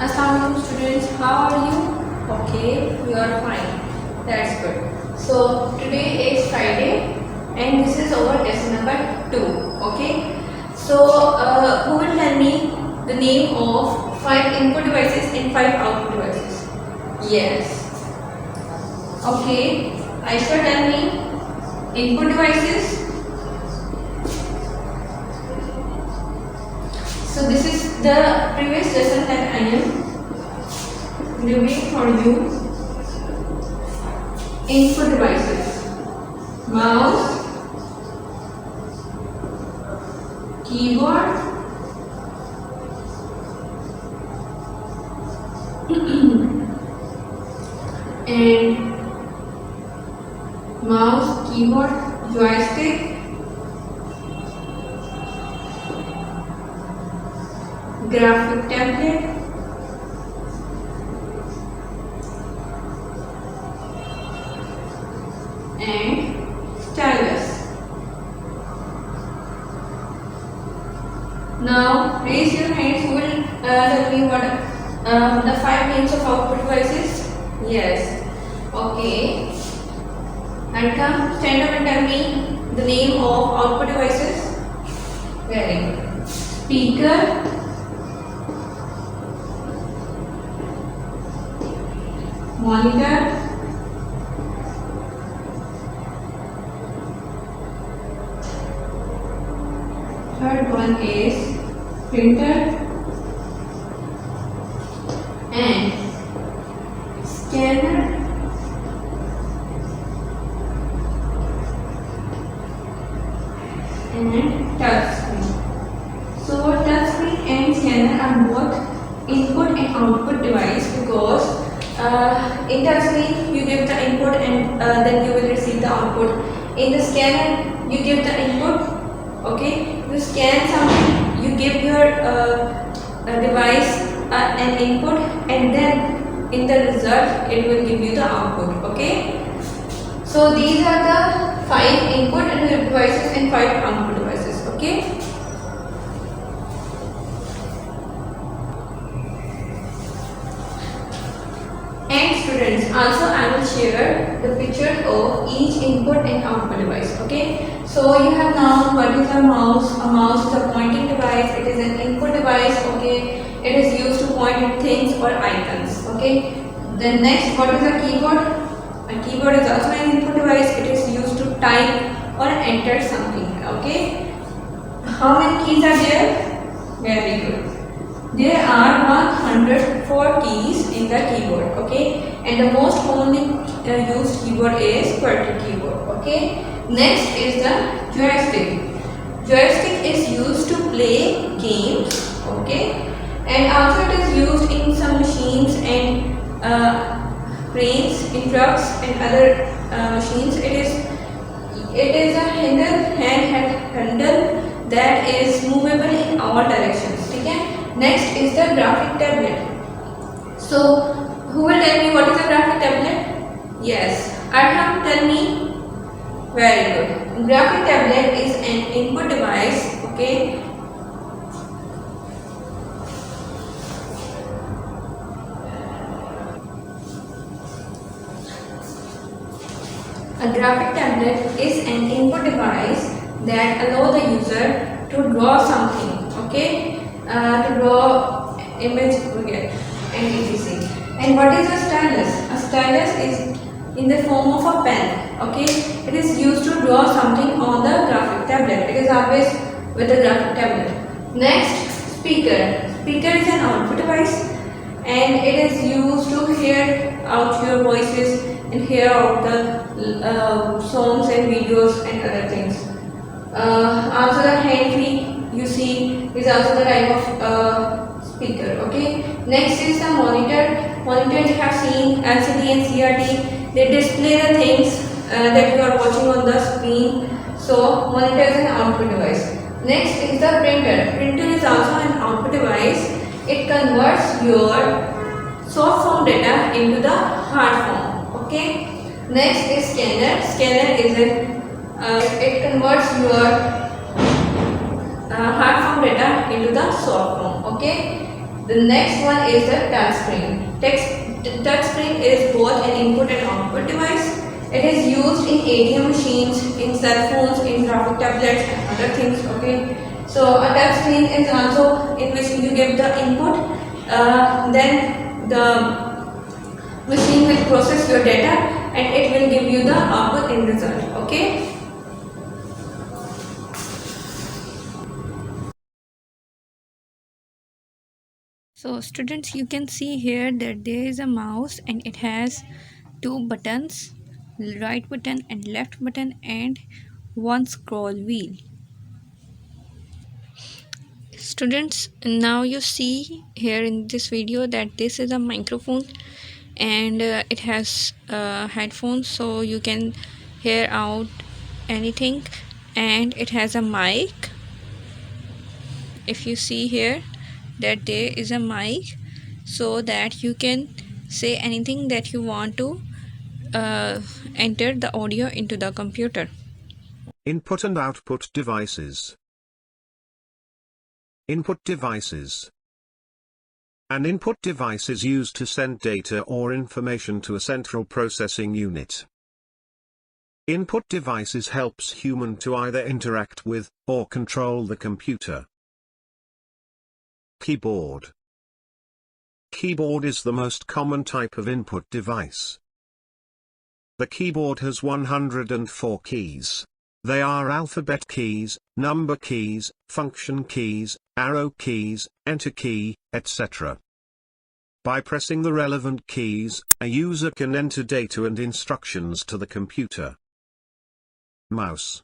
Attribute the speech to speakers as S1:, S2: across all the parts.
S1: Assalamualaikum students, how are you? Okay, you are fine. That's good. So today is Friday and this is our lesson number 2. Okay. So who will tell me the name of 5 input devices and 5 output devices? Yes. Okay. Aisha, tell me input devices. So this is the previous lesson that I am reviewing for you. Input devices: mouse, keyboard, and mouse, keyboard, joystick, graphic tablet, and stylus. Now raise your hands who will tell me what the 5 names of output devices. Yes. Okay. And come stand up and tell me the name of output devices. Very good. Speaker, monitor, third one is printer, and scanner, and touch screen. So touch screen and scanner are both input and output device because in touch screen you give the input and then you will receive the output. In the scanner you give the input. Okay, you scan something, you give your device an input, and then in the result it will give you the output. Okay, so these are the 5 input and devices and 5 output devices. Okay. And students, also I will share the picture of each input and output device. Okay, so you have now what is a mouse. A mouse is a pointing device. It is an input device. Okay, it is used to point at things or icons. Okay, then next, what is a keyboard? A keyboard is also an input device. It is used to type or enter something. Okay, how many keys are there? Very good. There are 104 keys in the keyboard. Okay, and the most commonly used keyboard is QWERTY keyboard. Okay, next is the joystick. Joystick is used to play games. Okay, and also it is used in some machines and cranes, in trucks and other machines. It is a handheld handle that is movable in all directions. Okay. Next is the graphic tablet. So who will tell me what is a graphic tablet? Yes, Arham, tell me. Very good. Graphic tablet is an input device. Okay. A graphic tablet is an input device that allows the user to draw something. Okay. To draw image and etc. And what is a stylus? A stylus is in the form of a pen. Okay, it is used to draw something on the graphic tablet. It is always with the graphic tablet. Next, speaker. Speaker is an output device and it is used to hear out your voices and hear out the songs and videos and other things. Also the hand free you see is also the type of speaker. Okay, next is the monitor. Monitor you have seen LCD and CRT. They display the things that you are watching on the screen. So monitor is an output device. Next is the printer. Printer is also an output device. It converts your soft form data into the hard form. Okay. Next is scanner. Scanner is it converts your hard form data into the soft form. Okay. The next one is the touch screen. Touch screen is both an input and output device. It is used in ATM machines, in cell phones, in graphic tablets and other things. Okay. So a touch screen is also in which you give the input, then the machine will process your data and it will give you the output in result. Okay. So students, you can see here that there is a mouse and it has two buttons, right button and left button, and one scroll wheel. Students, now you see here in this video that this is a microphone and it has headphones, so you can hear out anything, and it has a mic. If you see here that there is a mic, so that you can say anything that you want to enter the audio into the computer.
S2: Input and output devices. Input devices. An input device is used to send data or information to a central processing unit. Input devices helps human to either interact with, or control the computer. Keyboard. Keyboard is the most common type of input device. The keyboard has 104 keys. They are alphabet keys, number keys, function keys, arrow keys, enter key, etc. By pressing the relevant keys, a user can enter data and instructions to the computer. Mouse.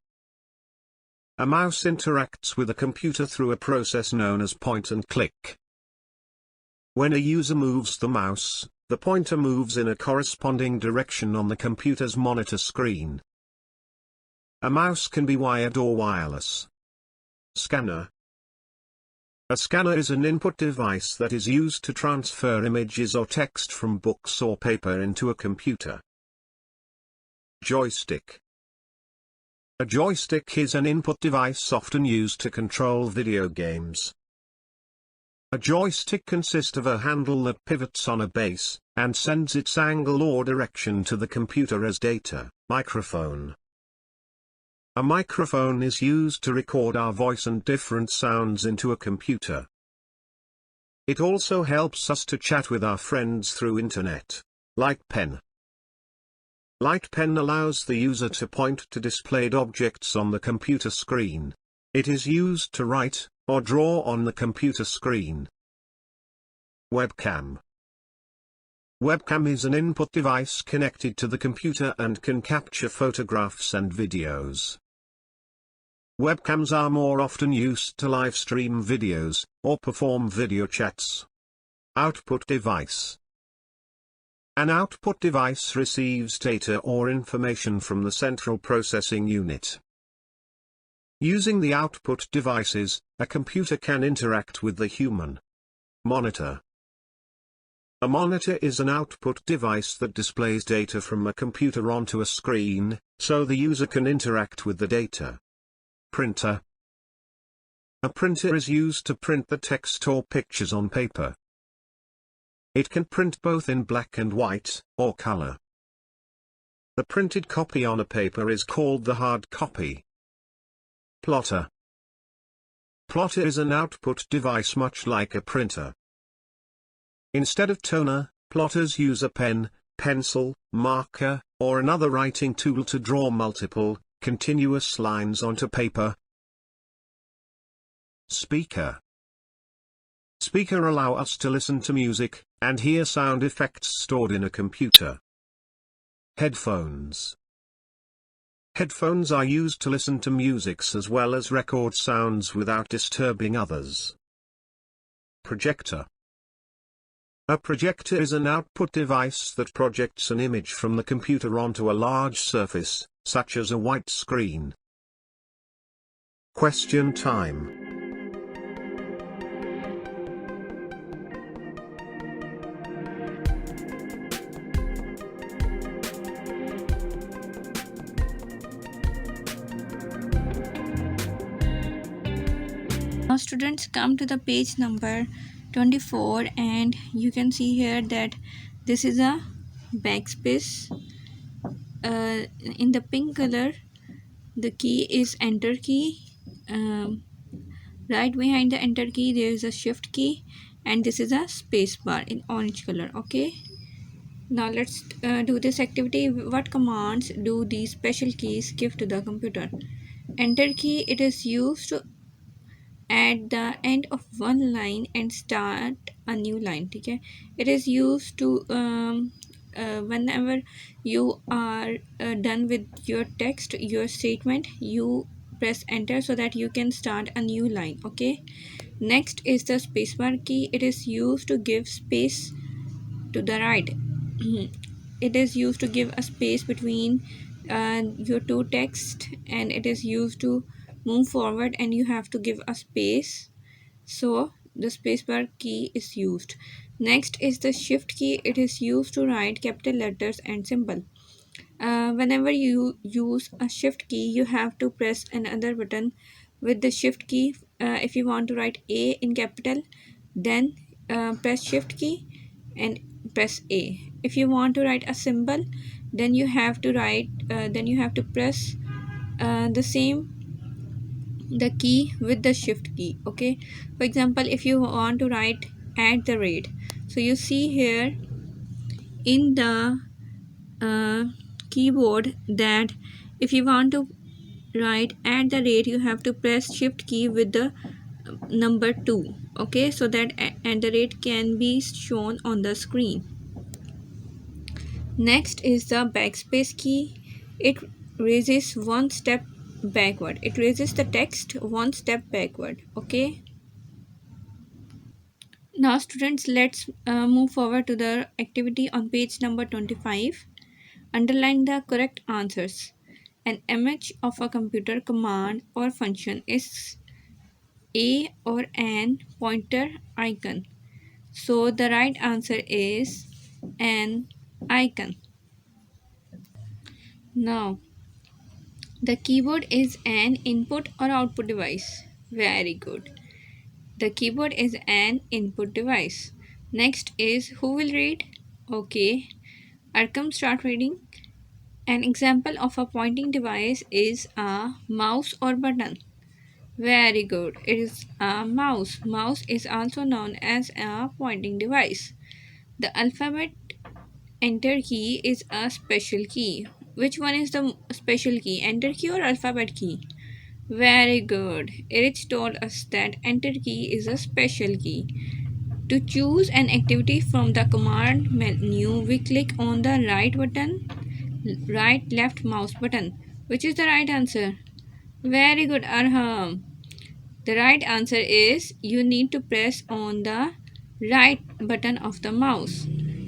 S2: A mouse interacts with a computer through a process known as point and click. When a user moves the mouse, the pointer moves in a corresponding direction on the computer's monitor screen. A mouse can be wired or wireless. Scanner. A scanner is an input device that is used to transfer images or text from books or paper into a computer. Joystick. A joystick is an input device often used to control video games. A joystick consists of a handle that pivots on a base, and sends its angle or direction to the computer as data. Microphone. A microphone is used to record our voice and different sounds into a computer. It also helps us to chat with our friends through internet. Light pen. Light pen allows the user to point to displayed objects on the computer screen. It is used to write, or draw on the computer screen. Webcam. Webcam is an input device connected to the computer and can capture photographs and videos. Webcams are more often used to live stream videos, or perform video chats. Output device. An output device receives data or information from the central processing unit. Using the output devices, a computer can interact with the human. Monitor. A monitor is an output device that displays data from a computer onto a screen, so the user can interact with the data. Printer. A printer is used to print the text or pictures on paper. It can print both in black and white, or color. The printed copy on a paper is called the hard copy. Plotter. Plotter is an output device much like a printer. Instead of toner, plotters use a pen, pencil, marker, or another writing tool to draw multiple, continuous lines onto paper. Speaker. Speaker allow us to listen to music, and hear sound effects stored in a computer. Headphones. Headphones are used to listen to music as well as record sounds without disturbing others. Projector. A projector is an output device that projects an image from the computer onto a large surface, such as a white screen. Question time.
S1: Now students, come to the page number 24, and you can see here that this is a backspace. In the pink color, the key is enter key. um, right behind the enter key there is a shift key, and this is a space bar in orange color. Okay, now let's do this activity. What commands do these special keys give to the computer? Enter key, it is used to at the end of one line and start a new line. Okay, it is used to whenever you are done with your text, your statement, you press enter so that you can start a new line. Okay, next is the spacebar key. It is used to give space to the right. It is used to give a space between your two text, and it is used to move forward and you have to give a space, so the spacebar key is used. Next is the shift key. It is used to write capital letters and symbol. Whenever you use a shift key, you have to press another button with the shift key. If you want to write A in capital, then press shift key and press A. If you want to write a symbol, then you have to press the same the key with the shift key. Okay, for example, if you want to write at the rate, so you see here in the uh, keyboard that if you want to write at the rate, you have to press shift key with the number 2. Okay, so that at the rate can be shown on the screen. Next is the backspace key. It raises one step backward. It raises the text one step backward. Okay, now students, let's move forward to the activity on page number 25. Underline the correct answers. An image of a computer command or function is a or an pointer icon. So the right answer is an icon. Now, the keyboard is an input or output device. Very good. The keyboard is an input device. Next is who will read? Okay, Arkham, start reading. An example of a pointing device is a mouse or button. Very good. It is a mouse. Mouse is also known as a pointing device. The alphabet enter key is a special key. Which one is the special key? Enter key or alphabet key? Very good. Erich told us that enter key is a special key. To choose an activity from the command menu, we click on the right button, right left mouse button. Which is the right answer? Very good, Arham. The right answer is you need to press on the right button of the mouse.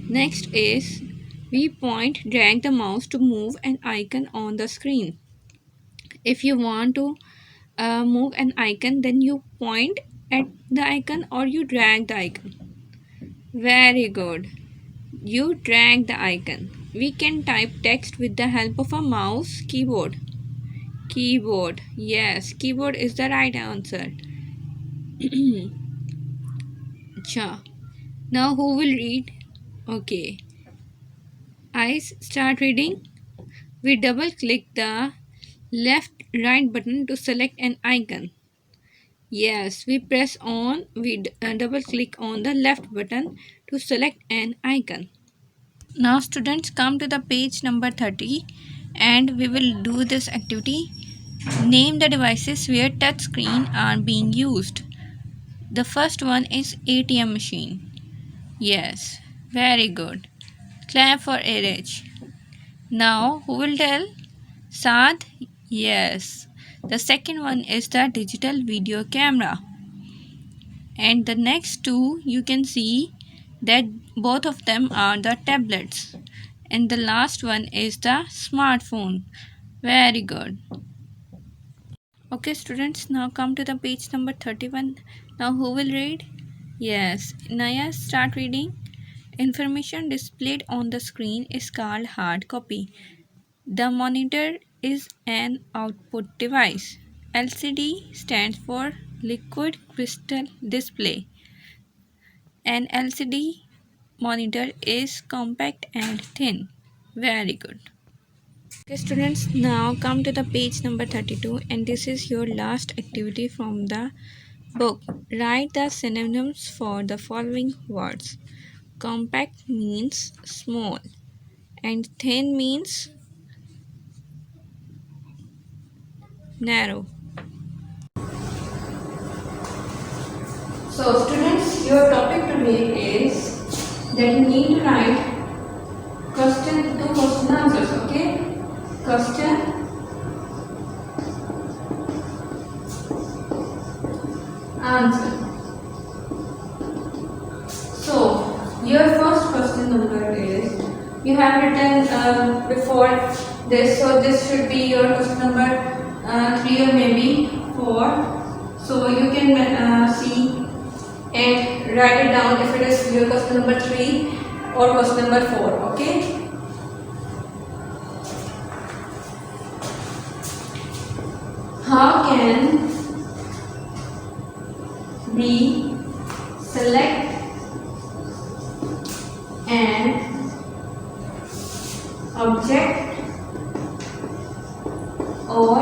S1: Next is we point drag the mouse to move an icon on the screen. If you want to move an icon, then you point at the icon or you drag the icon. Very good. You drag the icon. We can type text with the help of a mouse keyboard. Keyboard. Yes, keyboard is the right answer. Cha. Now who will read? Okay. I start reading. We double click the left right button to select an icon. Yes, we double click on the left button to select an icon. Now students, come to the page number 30 and we will do this activity. Name the devices where touch screen are being used. The first one is ATM machine. Yes, very good. Clap for Erich. Now, who will tell? Saad? Yes. The second one is the digital video camera. And the next two, you can see that both of them are the tablets. And the last one is the smartphone. Very good. Okay, students, now come to the page number 31. Now, who will read? Yes, Naya, start reading. Information displayed on the screen is called hard copy. The monitor is an output device. LCD stands for liquid crystal display. An LCD monitor is compact and thin. Very good. Okay, students, now come to the page number 32, and this is your last activity from the book. Write the synonyms for the following words. Compact means small, and thin means narrow. So, students, your topic today is that you need to write two question answers. Okay, question answer. So, your first question number is, you have written before this, so this should be your question number 3 or maybe 4. So, you can see and write it down if it is your question number 3 or question number 4. Okay. How can we select an object or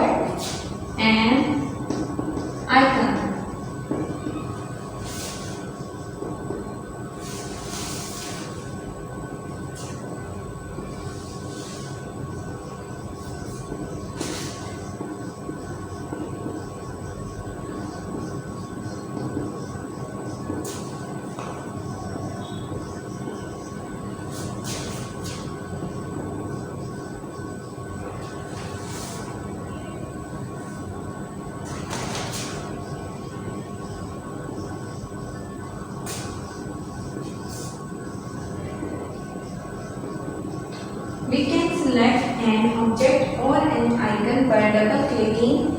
S1: an icon? We can select an object or an icon by double clicking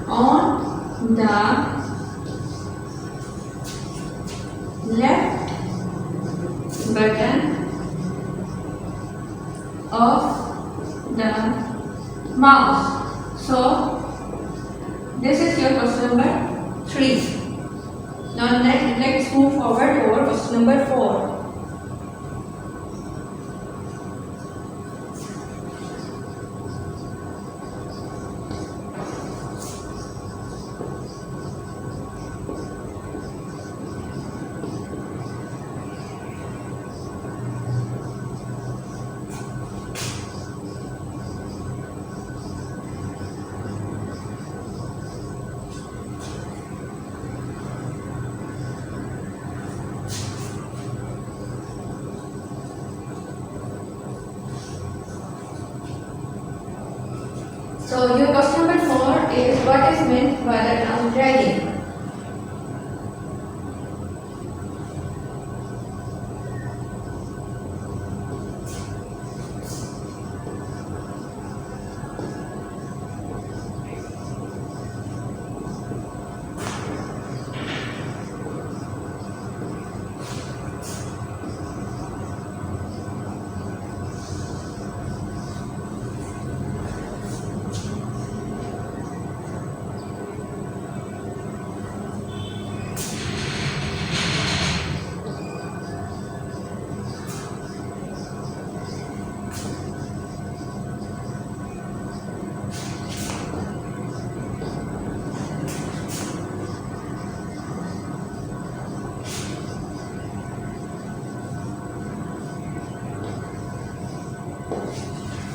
S1: on the left button of the mouse. So, this is your question number 3. Now, let's move forward over question number 4. So your question number 4 is, what is meant by the term dragging?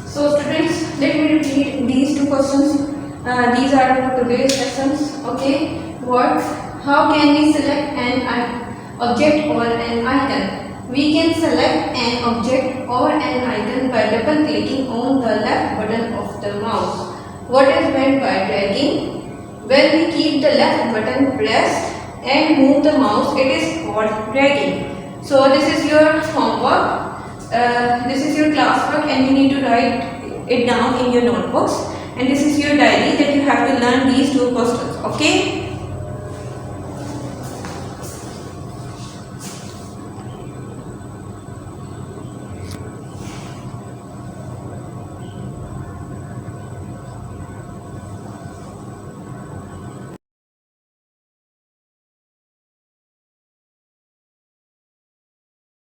S1: So students, let me repeat these two questions. These are for today's lessons. Okay. How can we select an object or an icon? We can select an object or an icon by double clicking on the left button of the mouse. What is meant by dragging? When we keep the left button pressed and move the mouse, it is called dragging. So this is your homework. This is your classwork, and you need to write it down in your notebooks, and this is your diary that you have to learn these two questions. Okay.